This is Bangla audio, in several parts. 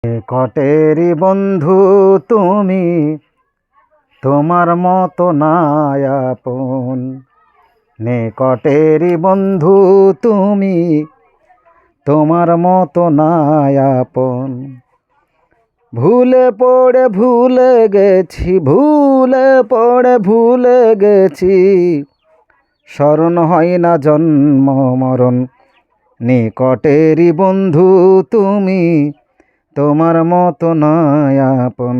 নিকটেরই বন্ধু তুমি, তোমার মতো নাই আপন। নিকটেরই বন্ধু তুমি, তোমার মতো নাই আপন। ভুলে পড়ে ভুলে গেছি, ভুলে পড়ে ভুলে গেছি, স্মরণ হয় না জন্ম মরণ। নিকটেরই বন্ধু তুমি, তোমার মতো নয় আপন।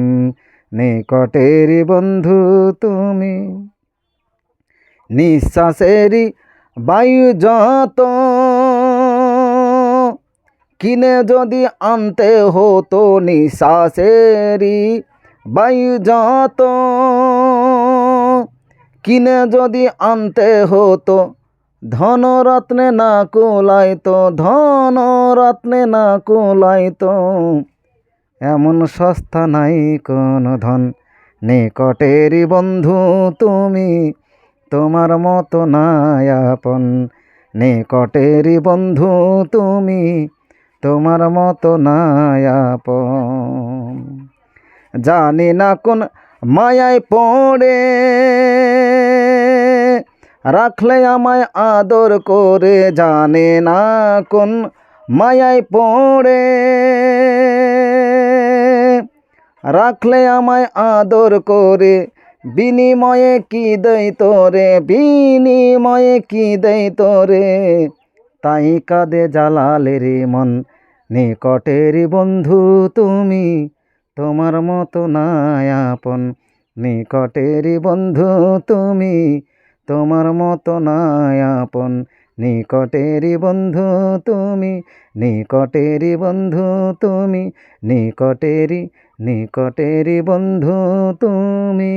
নিকটেরই বন্ধু তুমি। নিঃশ্বাসেরই বায়ু যত কিনে যদি আনতে হতো, নিঃশ্বাসেরই বায়ু যত কিনে যদি আনতে হতো, ধনরত্নে না কুলাইতো, ধনরত্নে না কুলাইতো। এমন সস্তা নাই কোনো ধন। নিকটেরই বন্ধু তুমি, তোমার মতো নাই আপন। নিকটেরই বন্ধু তুমি, তোমার মতো নাই আপন। জানি না কোন মায়ায় পড়ে রাখলে আমায় আদর করে, জানে না কোন মায়ায় পড়ে রাখলে আমায় আদর করে। বিনিময়ে কি দেই তোরে, বিনিময়ে কি দেই তোরে, তাই কাঁদে জালালের মন। নিকটেরই বন্ধু তুমি, তোমার মতো নাই আপন। নিকটেরই বন্ধু তুমি, তোমার মতো নাই আপন। নিকটেরই বন্ধু তুমি, নিকটেরই বন্ধু তুমি, নিকটেরই নিকটেরই বন্ধু তুমি।